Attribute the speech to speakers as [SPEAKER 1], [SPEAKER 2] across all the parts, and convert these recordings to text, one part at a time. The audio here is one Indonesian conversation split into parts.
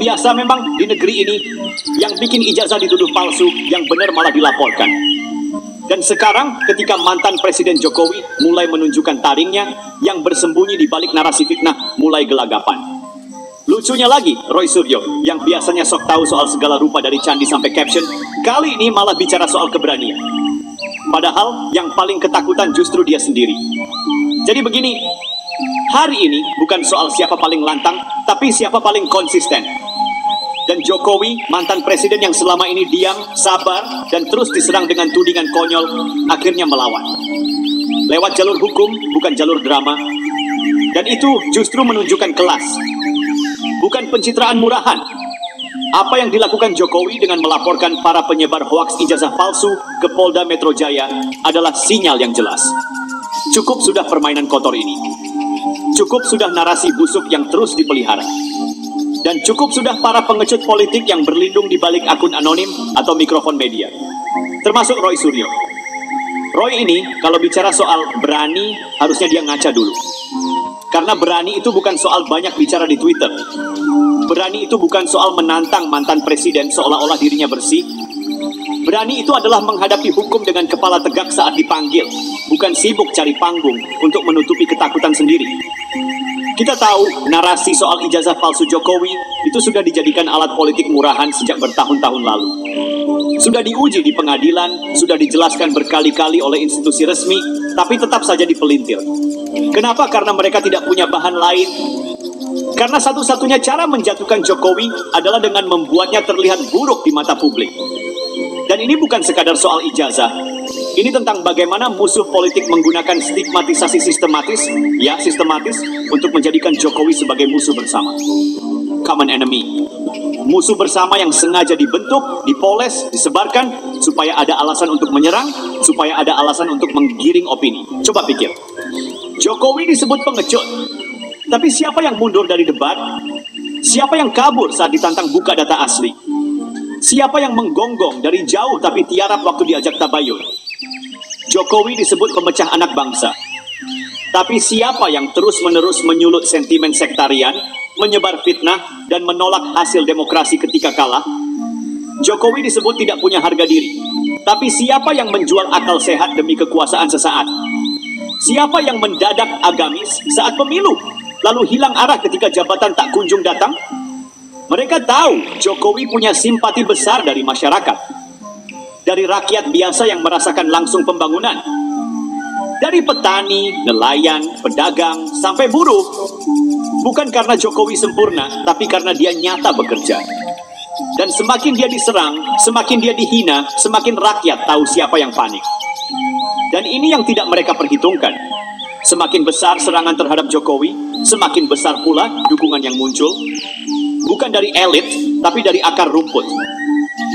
[SPEAKER 1] biasa memang di negeri ini, yang bikin ijazah dituduh palsu, yang benar malah dilaporkan. Dan sekarang ketika mantan Presiden Jokowi mulai menunjukkan taringnya, yang bersembunyi di balik narasi fitnah mulai gelagapan. Lucunya lagi, Roy Suryo, yang biasanya sok tahu soal segala rupa dari candi sampai caption, kali ini malah bicara soal keberanian. Padahal yang paling ketakutan justru dia sendiri. Jadi begini, hari ini bukan soal siapa paling lantang, tapi siapa paling konsisten. Dan Jokowi, mantan presiden yang selama ini diam, sabar, dan terus diserang dengan tudingan konyol, akhirnya melawan. Lewat jalur hukum, bukan jalur drama. Dan itu justru menunjukkan kelas. Bukan pencitraan murahan. Apa yang dilakukan Jokowi dengan melaporkan para penyebar hoaks ijazah palsu ke Polda Metro Jaya adalah sinyal yang jelas. Cukup sudah permainan kotor ini. Cukup sudah narasi busuk yang terus dipelihara. Dan cukup sudah para pengecut politik yang berlindung di balik akun anonim atau mikrofon media. Termasuk Roy Suryo. Roy ini kalau bicara soal berani, harusnya dia ngaca dulu. Karena berani itu bukan soal banyak bicara di Twitter. Berani itu bukan soal menantang mantan presiden seolah-olah dirinya bersih. Berani itu adalah menghadapi hukum dengan kepala tegak saat dipanggil, bukan sibuk cari panggung untuk menutupi ketakutan sendiri. Kita tahu narasi soal ijazah palsu Jokowi itu sudah dijadikan alat politik murahan sejak bertahun-tahun lalu. Sudah diuji di pengadilan, sudah dijelaskan berkali-kali oleh institusi resmi, tapi tetap saja dipelintir. Kenapa? Karena mereka tidak punya bahan lain. Karena satu-satunya cara menjatuhkan Jokowi adalah dengan membuatnya terlihat buruk di mata publik. Dan ini bukan sekadar soal ijazah. Ini tentang bagaimana musuh politik menggunakan stigmatisasi sistematis, untuk menjadikan Jokowi sebagai musuh bersama. Common enemy. Musuh bersama yang sengaja dibentuk, dipoles, disebarkan, supaya ada alasan untuk menyerang, supaya ada alasan untuk menggiring opini. Coba pikir. Jokowi disebut pengecut. Tapi siapa yang mundur dari debat? Siapa yang kabur saat ditantang buka data asli? Siapa yang menggonggong dari jauh tapi tiarap waktu diajak tabayun? Jokowi disebut pemecah anak bangsa. Tapi siapa yang terus-menerus menyulut sentimen sektarian, menyebar fitnah, dan menolak hasil demokrasi ketika kalah? Jokowi disebut tidak punya harga diri. Tapi siapa yang menjual akal sehat demi kekuasaan sesaat? Siapa yang mendadak agamis saat pemilu, lalu hilang arah ketika jabatan tak kunjung datang? Mereka tahu Jokowi punya simpati besar dari masyarakat. Dari rakyat biasa yang merasakan langsung pembangunan. Dari petani, nelayan, pedagang, sampai buruh. Bukan karena Jokowi sempurna, tapi karena dia nyata bekerja. Dan semakin dia diserang, semakin dia dihina, semakin rakyat tahu siapa yang panik. Dan ini yang tidak mereka perhitungkan. Semakin besar serangan terhadap Jokowi, semakin besar pula dukungan yang muncul. Bukan dari elit, tapi dari akar rumput.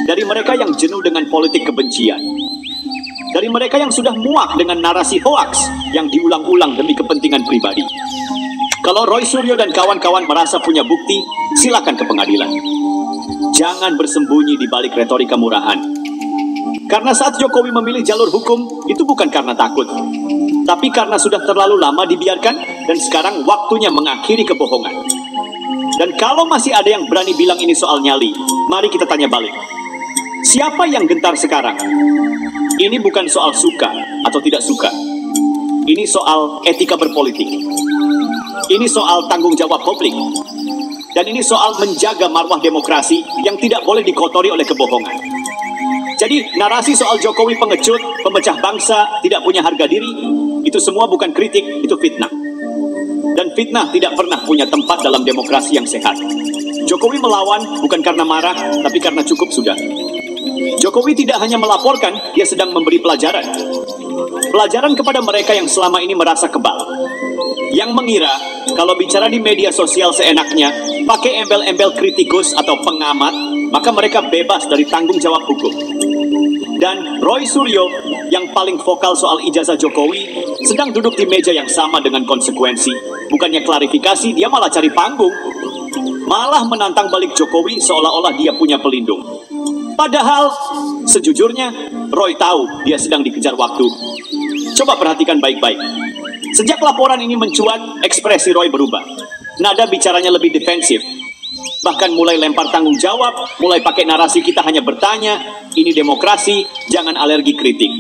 [SPEAKER 1] Dari mereka yang jenuh dengan politik kebencian. Dari mereka yang sudah muak dengan narasi hoaks yang diulang-ulang demi kepentingan pribadi. Kalau Roy Suryo dan kawan-kawan merasa punya bukti, silakan ke pengadilan. Jangan bersembunyi di balik retorika murahan. Karena saat Jokowi memilih jalur hukum, itu bukan karena takut. Tapi karena sudah terlalu lama dibiarkan, dan sekarang waktunya mengakhiri kebohongan. Dan kalau masih ada yang berani bilang ini soal nyali, mari kita tanya balik. Siapa yang gentar sekarang? Ini bukan soal suka atau tidak suka. Ini soal etika berpolitik. Ini soal tanggung jawab publik. Dan ini soal menjaga marwah demokrasi yang tidak boleh dikotori oleh kebohongan. Jadi narasi soal Jokowi pengecut, pemecah bangsa, tidak punya harga diri, itu semua bukan kritik, itu fitnah. Dan fitnah tidak pernah punya tempat dalam demokrasi yang sehat. Jokowi melawan bukan karena marah, tapi karena cukup sudah. Jokowi tidak hanya melaporkan, dia sedang memberi pelajaran. Pelajaran kepada mereka yang selama ini merasa kebal. Yang mengira, kalau bicara di media sosial seenaknya, pakai embel-embel kritikus atau pengamat, maka mereka bebas dari tanggung jawab hukum. Dan Roy Suryo, yang paling vokal soal ijazah Jokowi, sedang duduk di meja yang sama dengan konsekuensi. Bukannya klarifikasi, dia malah cari panggung. Malah menantang balik Jokowi seolah-olah dia punya pelindung. Padahal, sejujurnya, Roy tahu dia sedang dikejar waktu. Coba perhatikan baik-baik. Sejak laporan ini mencuat, ekspresi Roy berubah. Nada bicaranya lebih defensif. bahkan mulai lempar tanggung jawab, mulai pakai narasi kita hanya bertanya, ini demokrasi, jangan alergi kritik.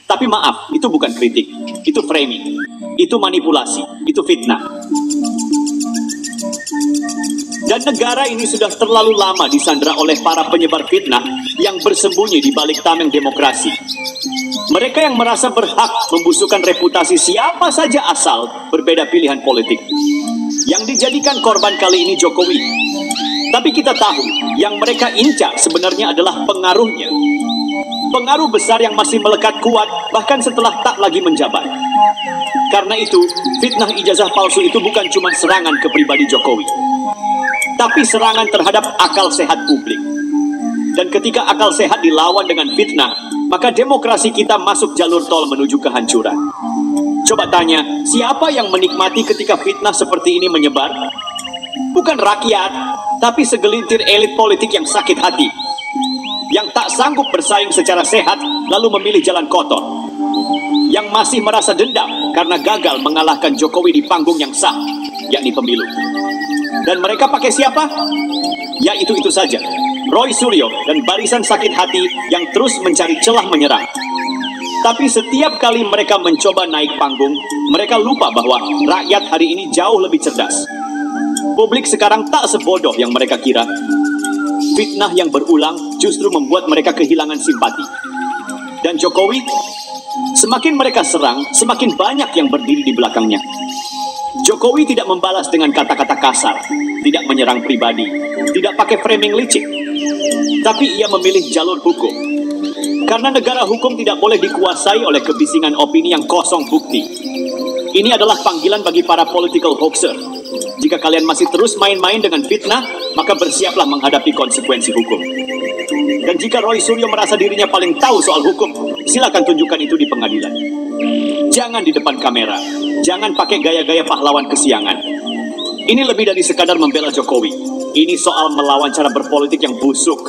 [SPEAKER 1] Tapi maaf, itu bukan kritik, itu framing, itu manipulasi, itu fitnah. Dan negara ini sudah terlalu lama disandera oleh para penyebar fitnah yang bersembunyi di balik tameng demokrasi. Mereka yang merasa berhak membusukkan reputasi siapa saja asal berbeda pilihan politik. Yang dijadikan korban kali ini Jokowi. Tapi kita tahu, yang mereka incar sebenarnya adalah pengaruhnya. Pengaruh besar yang masih melekat kuat bahkan setelah tak lagi menjabat. Karena itu, fitnah ijazah palsu itu bukan cuma serangan ke pribadi Jokowi, tapi serangan terhadap akal sehat publik. Dan ketika akal sehat dilawan dengan fitnah, maka demokrasi kita masuk jalur tol menuju kehancuran. Coba tanya, siapa yang menikmati ketika fitnah seperti ini menyebar? Bukan rakyat, tapi segelintir elit politik yang sakit hati, yang tak sanggup bersaing secara sehat lalu memilih jalan kotor, yang masih merasa dendam karena gagal mengalahkan Jokowi di panggung yang sah, yakni pemilu. Dan mereka pakai siapa? Ya itu saja, Roy Suryo dan barisan sakit hati yang terus mencari celah menyerang. Tapi setiap kali mereka mencoba naik panggung, mereka lupa bahwa rakyat hari ini jauh lebih cerdas. Publik sekarang tak sebodoh yang mereka kira. Fitnah yang berulang justru membuat mereka kehilangan simpati. Dan Jokowi, semakin mereka serang, semakin banyak yang berdiri di belakangnya. Jokowi tidak membalas dengan kata-kata kasar, tidak menyerang pribadi, tidak pakai framing licik. Tapi ia memilih jalur hukum. Karena negara hukum tidak boleh dikuasai oleh kebisingan opini yang kosong bukti. Ini adalah panggilan bagi para political hoaxer. Jika kalian masih terus main-main dengan fitnah, maka bersiaplah menghadapi konsekuensi hukum. Dan jika Roy Suryo merasa dirinya paling tahu soal hukum, silakan tunjukkan itu di pengadilan. Jangan di depan kamera. Jangan pakai gaya-gaya pahlawan kesiangan. Ini lebih dari sekadar membela Jokowi. Ini soal melawan cara berpolitik yang busuk,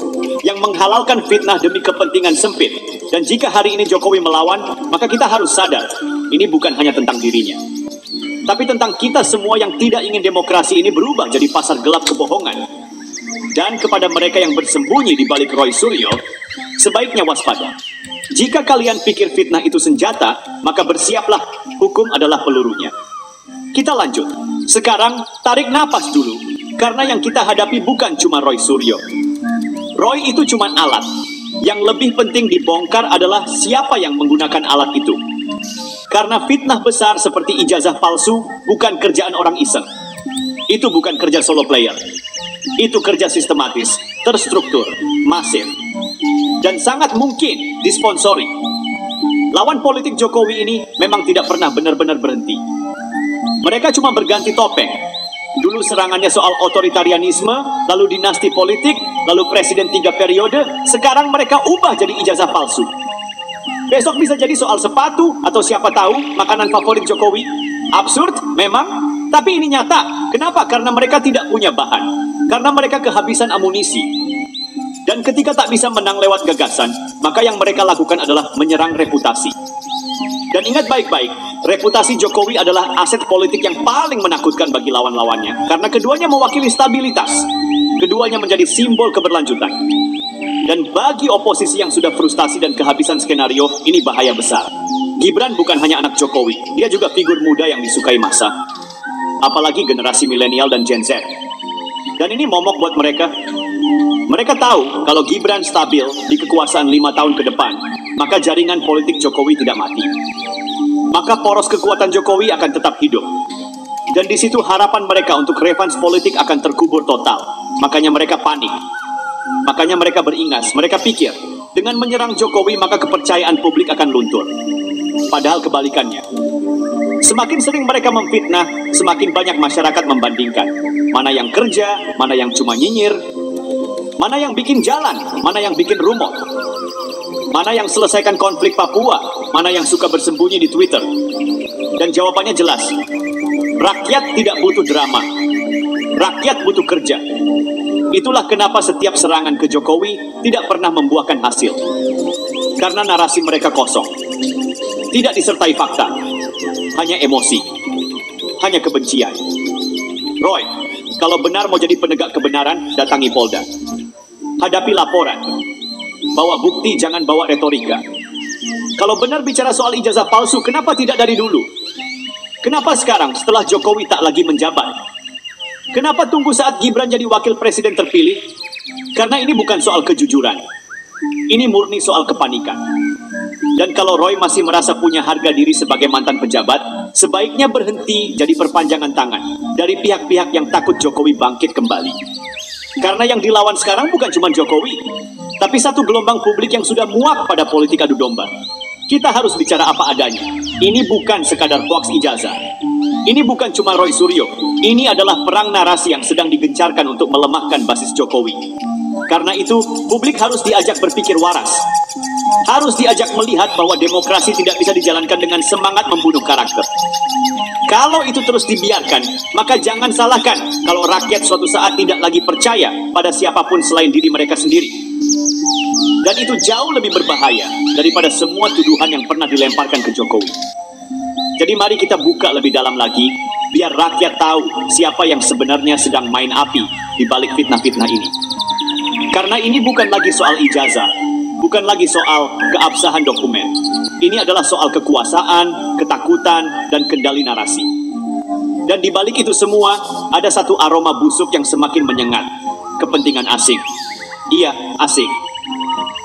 [SPEAKER 1] yang menghalalkan fitnah demi kepentingan sempit. Dan jika hari ini Jokowi melawan, maka kita harus sadar, ini bukan hanya tentang dirinya, tapi tentang kita semua yang tidak ingin demokrasi ini berubah jadi pasar gelap kebohongan. Dan kepada mereka yang bersembunyi di balik Roy Suryo, sebaiknya waspada. Jika kalian pikir fitnah itu senjata, maka bersiaplah, hukum adalah pelurunya. Kita lanjut. Sekarang, tarik napas dulu, karena yang kita hadapi bukan cuma Roy Suryo. Roy itu cuma alat. Yang lebih penting dibongkar adalah siapa yang menggunakan alat itu. Karena fitnah besar seperti ijazah palsu bukan kerjaan orang iseng. Itu bukan kerja solo player. Itu kerja sistematis, terstruktur, masif, dan sangat mungkin disponsori. Lawan politik Jokowi ini memang tidak pernah benar-benar berhenti. Mereka cuma berganti topeng. Dulu serangannya soal otoritarianisme, lalu dinasti politik, lalu presiden 3 periode, sekarang mereka ubah jadi ijazah palsu. Besok bisa jadi soal sepatu, atau siapa tahu makanan favorit Jokowi. Absurd, memang, tapi ini nyata. Kenapa? Karena mereka tidak punya bahan. Karena mereka kehabisan amunisi. Dan ketika tak bisa menang lewat gagasan, maka yang mereka lakukan adalah menyerang reputasi. Dan ingat baik-baik, reputasi Jokowi adalah aset politik yang paling menakutkan bagi lawan-lawannya. Karena keduanya mewakili stabilitas. Keduanya menjadi simbol keberlanjutan. Dan bagi oposisi yang sudah frustasi dan kehabisan skenario, ini bahaya besar. Gibran bukan hanya anak Jokowi, dia juga figur muda yang disukai massa. Apalagi generasi milenial dan Gen Z. Dan ini momok buat mereka. Mereka tahu kalau Gibran stabil di kekuasaan 5 tahun ke depan, maka jaringan politik Jokowi tidak mati. Maka poros kekuatan Jokowi akan tetap hidup. Dan di situ harapan mereka untuk revans politik akan terkubur total. Makanya mereka panik. Makanya mereka beringas. Mereka pikir, dengan menyerang Jokowi maka kepercayaan publik akan luntur. Padahal kebalikannya. Semakin sering mereka memfitnah, semakin banyak masyarakat membandingkan. Mana yang kerja, mana yang cuma nyinyir, mana yang bikin jalan, mana yang bikin rumor, mana yang selesaikan konflik Papua, mana yang suka bersembunyi di Twitter. Dan jawabannya jelas. Rakyat tidak butuh drama. Rakyat butuh kerja. Itulah kenapa setiap serangan ke Jokowi tidak pernah membuahkan hasil. Karena narasi mereka kosong. Tidak disertai fakta. Hanya emosi. Hanya kebencian. Roy, Kalau benar mau jadi penegak kebenaran, datangi Polda. Hadapi laporan. Bawa bukti, jangan bawa retorika. Kalau benar bicara soal ijazah palsu, kenapa tidak dari dulu? Kenapa sekarang setelah Jokowi tak lagi menjabat? Kenapa tunggu saat Gibran jadi wakil presiden terpilih? Karena ini bukan soal kejujuran. Ini murni soal kepanikan. Dan kalau Roy masih merasa punya harga diri sebagai mantan pejabat, sebaiknya berhenti jadi perpanjangan tangan dari pihak-pihak yang takut Jokowi bangkit kembali. Karena yang dilawan sekarang bukan cuma Jokowi, tapi satu gelombang publik yang sudah muak pada politik adu domba. Kita harus bicara apa adanya. Ini bukan sekadar hoax ijazah. Ini bukan cuma Roy Suryo. Ini adalah perang narasi yang sedang digencarkan untuk melemahkan basis Jokowi. Karena itu, publik harus diajak berpikir waras. Harus diajak melihat bahwa demokrasi tidak bisa dijalankan dengan semangat membunuh karakter. Kalau itu terus dibiarkan, maka jangan salahkan kalau rakyat suatu saat tidak lagi percaya pada siapapun selain diri mereka sendiri. Dan itu jauh lebih berbahaya daripada semua tuduhan yang pernah dilemparkan ke Jokowi. Jadi mari kita buka lebih dalam lagi, biar rakyat tahu siapa yang sebenarnya sedang main api di balik fitnah-fitnah ini. Karena ini bukan lagi soal ijazah, bukan lagi soal keabsahan dokumen. Ini adalah soal kekuasaan, ketakutan, dan kendali narasi. Dan di balik itu semua, ada satu aroma busuk yang semakin menyengat. Kepentingan asing. Iya, asing.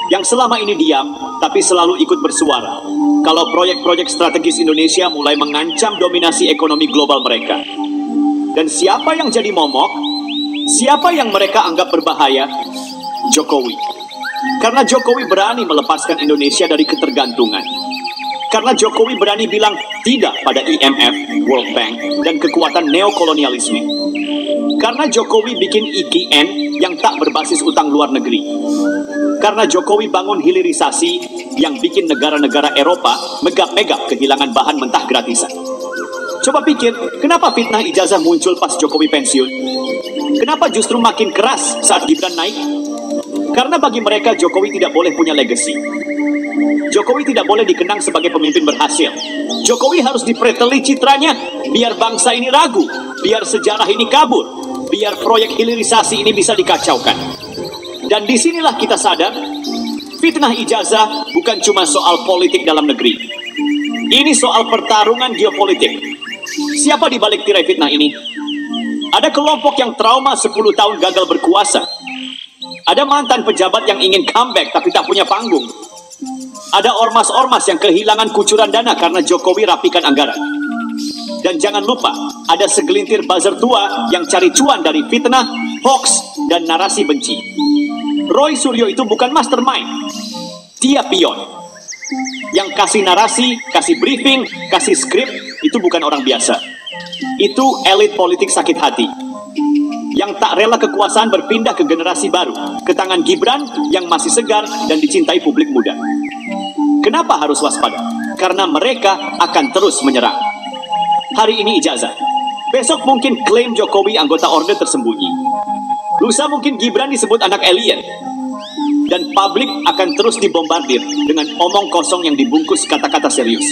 [SPEAKER 1] Yang selama ini diam, tapi selalu ikut bersuara. Kalau proyek-proyek strategis Indonesia mulai mengancam dominasi ekonomi global mereka. Dan siapa yang jadi momok? Siapa yang mereka anggap berbahaya? Jokowi. Karena Jokowi berani melepaskan Indonesia dari ketergantungan. Karena Jokowi berani bilang tidak pada IMF, World Bank, dan kekuatan neokolonialisme. Karena Jokowi bikin IKN yang tak berbasis utang luar negeri. Karena Jokowi bangun hilirisasi yang bikin negara-negara Eropa megap-megap kehilangan bahan mentah gratisan. Coba pikir, kenapa fitnah ijazah muncul pas Jokowi pensiun? Kenapa justru makin keras saat Gibran naik? Karena bagi mereka Jokowi tidak boleh punya legacy. Jokowi tidak boleh dikenang sebagai pemimpin berhasil. Jokowi harus dipreteli citranya biar bangsa ini ragu, biar sejarah ini kabur, biar proyek hilirisasi ini bisa dikacaukan. Dan disinilah kita sadar, fitnah ijazah bukan cuma soal politik dalam negeri. Ini soal pertarungan geopolitik. Siapa di balik tirai fitnah ini? Ada kelompok yang trauma 10 tahun gagal berkuasa. Ada mantan pejabat yang ingin comeback tapi tak punya panggung. Ada ormas-ormas yang kehilangan kucuran dana karena Jokowi rapikan anggaran. Dan jangan lupa, ada segelintir buzzer tua yang cari cuan dari fitnah, hoax, dan narasi benci. Roy Suryo itu bukan mastermind. Dia pion. Yang kasih narasi, kasih briefing, kasih skrip, itu bukan orang biasa. Itu elit politik sakit hati. Yang tak rela kekuasaan berpindah ke generasi baru, ke tangan Gibran yang masih segar dan dicintai publik muda. Kenapa harus waspada? Karena mereka akan terus menyerang. Hari ini ijazah. Besok mungkin klaim Jokowi anggota orde tersembunyi. Lusa mungkin Gibran disebut anak alien. Dan publik akan terus dibombardir dengan omong kosong yang dibungkus kata-kata serius.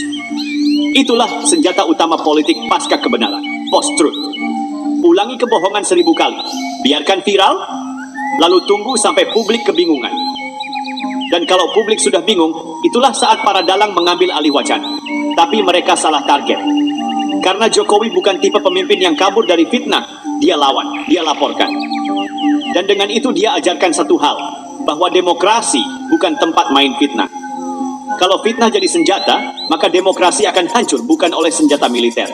[SPEAKER 1] Itulah senjata utama politik pasca kebenaran, post-truth. Ulangi kebohongan 1000 kali, biarkan viral, lalu tunggu sampai publik kebingungan. Dan kalau publik sudah bingung, itulah saat para dalang mengambil alih wacana. Tapi mereka salah target. Karena Jokowi bukan tipe pemimpin yang kabur dari fitnah, dia lawan, dia laporkan. Dan dengan itu dia ajarkan satu hal, bahwa demokrasi bukan tempat main fitnah. Kalau fitnah jadi senjata, maka demokrasi akan hancur bukan oleh senjata militer,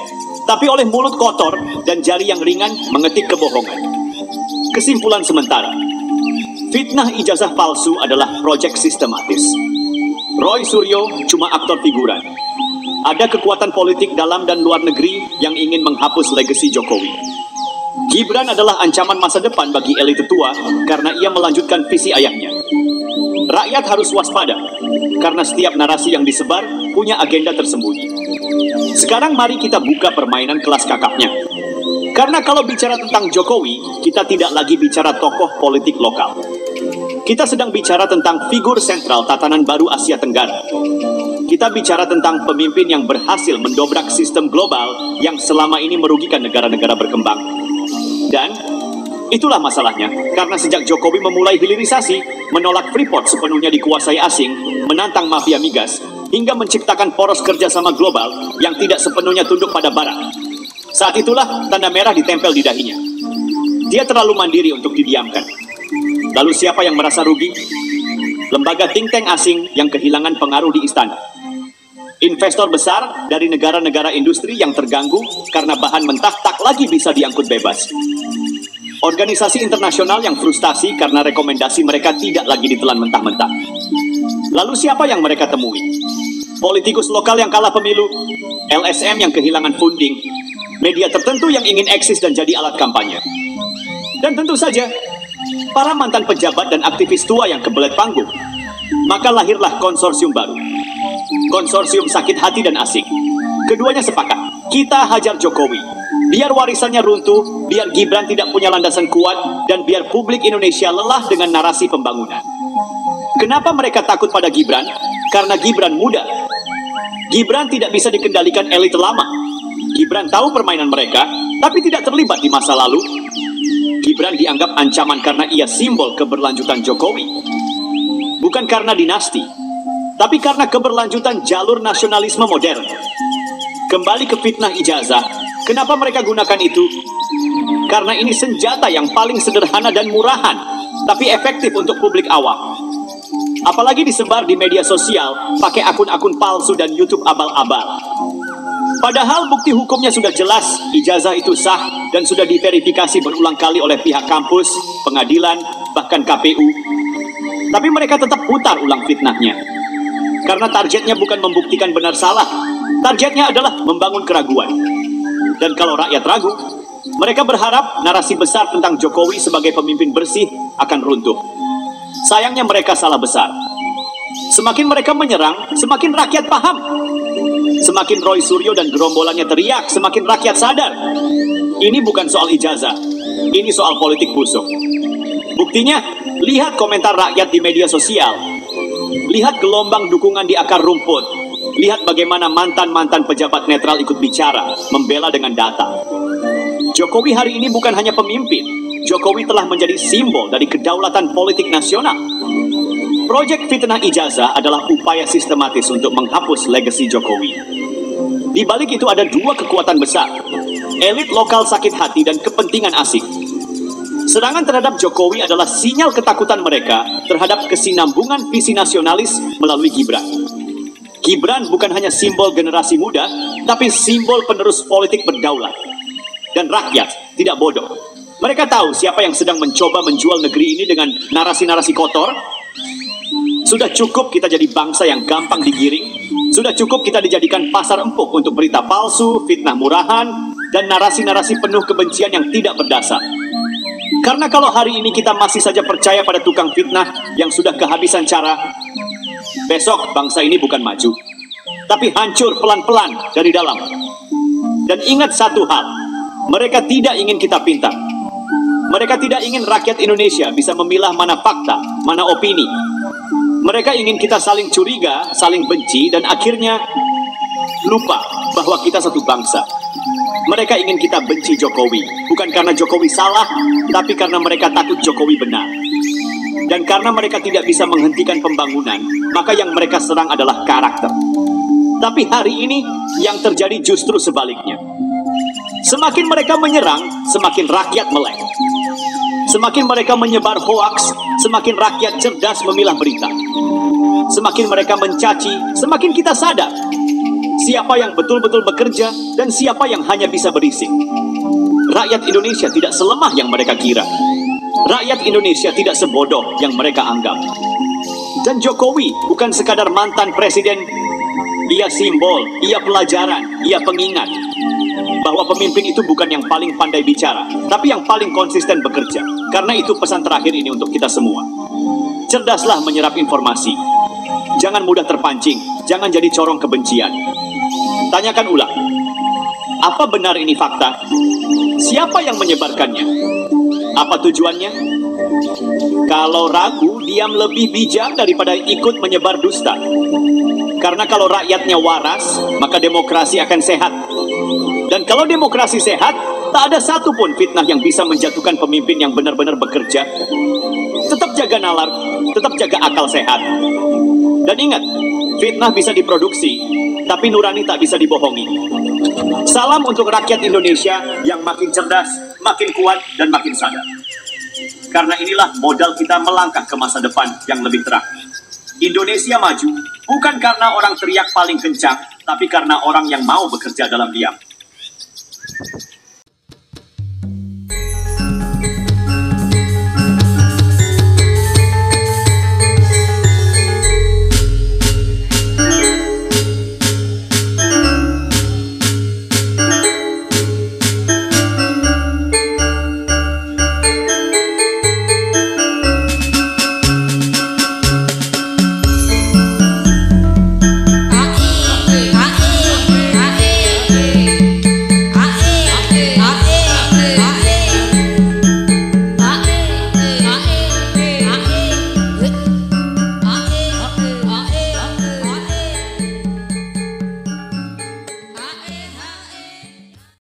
[SPEAKER 1] tapi oleh mulut kotor dan jari yang ringan mengetik kebohongan. Kesimpulan sementara, fitnah ijazah palsu adalah proyek sistematis. Roy Suryo cuma aktor figuran. Ada kekuatan politik dalam dan luar negeri yang ingin menghapus legasi Jokowi. Gibran adalah ancaman masa depan bagi elit tua karena ia melanjutkan visi ayahnya. Rakyat harus waspada karena setiap narasi yang disebar punya agenda tersembunyi. Sekarang mari kita buka permainan kelas kakapnya. Karena kalau bicara tentang Jokowi, kita tidak lagi bicara tokoh politik lokal. Kita sedang bicara tentang figur sentral tatanan baru Asia Tenggara. Kita bicara tentang pemimpin yang berhasil mendobrak sistem global yang selama ini merugikan negara-negara berkembang. Dan Itulah masalahnya, karena sejak Jokowi memulai hilirisasi, menolak Freeport sepenuhnya dikuasai asing, menantang mafia migas, hingga menciptakan poros kerjasama global yang tidak sepenuhnya tunduk pada Barat. Saat itulah tanda merah ditempel di dahinya. Dia terlalu mandiri untuk didiamkan. Lalu siapa yang merasa rugi? Lembaga think tank asing yang kehilangan pengaruh di istana. Investor besar dari negara-negara industri yang terganggu karena bahan mentah tak lagi bisa diangkut bebas. Organisasi internasional yang frustasi karena rekomendasi mereka tidak lagi ditelan mentah-mentah. Lalu siapa yang mereka temui? Politikus lokal yang kalah pemilu, LSM yang kehilangan funding, media tertentu yang ingin eksis dan jadi alat kampanye. Dan tentu saja, para mantan pejabat dan aktivis tua yang kebelet panggung. Maka lahirlah konsorsium baru. Konsorsium sakit hati dan asik. Keduanya sepakat, kita hajar Jokowi. Biar warisannya runtuh, biar Gibran tidak punya landasan kuat, dan biar publik Indonesia lelah dengan narasi pembangunan. Kenapa mereka takut pada Gibran? Karena Gibran muda. Gibran tidak bisa dikendalikan elit lama. Gibran tahu permainan mereka, tapi tidak terlibat di masa lalu. Gibran dianggap ancaman karena ia simbol keberlanjutan Jokowi. Bukan karena dinasti, tapi karena keberlanjutan jalur nasionalisme modern. Kembali ke fitnah ijazah, kenapa mereka gunakan itu? Karena ini senjata yang paling sederhana dan murahan, tapi efektif untuk publik awam. Apalagi disebar di media sosial, pakai akun-akun palsu dan YouTube abal-abal. Padahal bukti hukumnya sudah jelas, ijazah itu sah dan sudah diverifikasi berulang kali oleh pihak kampus, pengadilan, bahkan KPU. Tapi mereka tetap putar ulang fitnahnya. Karena targetnya bukan membuktikan benar salah, targetnya adalah membangun keraguan. Dan kalau rakyat ragu, mereka berharap narasi besar tentang Jokowi sebagai pemimpin bersih akan runtuh. Sayangnya mereka salah besar. Semakin mereka menyerang, semakin rakyat paham. Semakin Roy Suryo dan gerombolannya teriak, semakin rakyat sadar. Ini bukan soal ijazah, ini soal politik busuk. Buktinya, lihat komentar rakyat di media sosial. Lihat gelombang dukungan di akar rumput. Lihat bagaimana mantan-mantan pejabat netral ikut bicara, membela dengan data. Jokowi hari ini bukan hanya pemimpin. Jokowi telah menjadi simbol dari kedaulatan politik nasional. Proyek fitnah ijazah adalah upaya sistematis untuk menghapus legasi Jokowi. Di balik itu ada dua kekuatan besar, elit lokal sakit hati dan kepentingan asing. Serangan terhadap Jokowi adalah sinyal ketakutan mereka terhadap kesinambungan visi nasionalis melalui Gibran. Gibran bukan hanya simbol generasi muda, tapi simbol penerus politik berdaulat. Dan rakyat tidak bodoh. Mereka tahu siapa yang sedang mencoba menjual negeri ini dengan narasi-narasi kotor. Sudah cukup kita jadi bangsa yang gampang digiring. Sudah cukup kita dijadikan pasar empuk untuk berita palsu, fitnah murahan, dan narasi-narasi penuh kebencian yang tidak berdasar. Karena kalau hari ini kita masih saja percaya pada tukang fitnah yang sudah kehabisan cara, besok bangsa ini bukan maju, tapi hancur pelan-pelan dari dalam. Dan ingat satu hal, mereka tidak ingin kita pintar. Mereka tidak ingin rakyat Indonesia bisa memilah mana fakta, mana opini. Mereka ingin kita saling curiga, saling benci, dan akhirnya lupa bahwa kita satu bangsa. Mereka ingin kita benci Jokowi, bukan karena Jokowi salah, tapi karena mereka takut Jokowi benar. Dan karena mereka tidak bisa menghentikan pembangunan, maka yang mereka serang adalah karakter. Tapi hari ini, yang terjadi justru sebaliknya. Semakin mereka menyerang, semakin rakyat melek. Semakin mereka menyebar hoaks, semakin rakyat cerdas memilah berita. Semakin mereka mencaci, semakin kita sadar siapa yang betul-betul bekerja dan siapa yang hanya bisa berisik. Rakyat Indonesia tidak selemah yang mereka kira. Rakyat Indonesia tidak sebodoh yang mereka anggap. Dan Jokowi bukan sekadar mantan presiden. Ia simbol, ia pelajaran, ia pengingat bahwa pemimpin itu bukan yang paling pandai bicara, tapi yang paling konsisten bekerja. Karena itu pesan terakhir ini untuk kita semua. Cerdaslah menyerap informasi. Jangan mudah terpancing, jangan jadi corong kebencian. Tanyakan ulang, apa benar ini fakta? Siapa yang menyebarkannya? Apa tujuannya? Kalau ragu, diam lebih bijak daripada ikut menyebar dusta. Karena kalau rakyatnya waras, maka demokrasi akan sehat. Dan kalau demokrasi sehat, Tak ada satupun fitnah yang bisa menjatuhkan pemimpin yang benar-benar bekerja. Tetap jaga nalar, tetap jaga akal sehat. Dan ingat, fitnah bisa diproduksi, tapi nurani tak bisa dibohongi. Salam untuk rakyat Indonesia yang makin cerdas, makin kuat, dan makin sadar. Karena inilah modal kita melangkah ke masa depan yang lebih terang. Indonesia maju bukan karena orang teriak paling kencang, tapi karena orang yang mau bekerja dalam diam.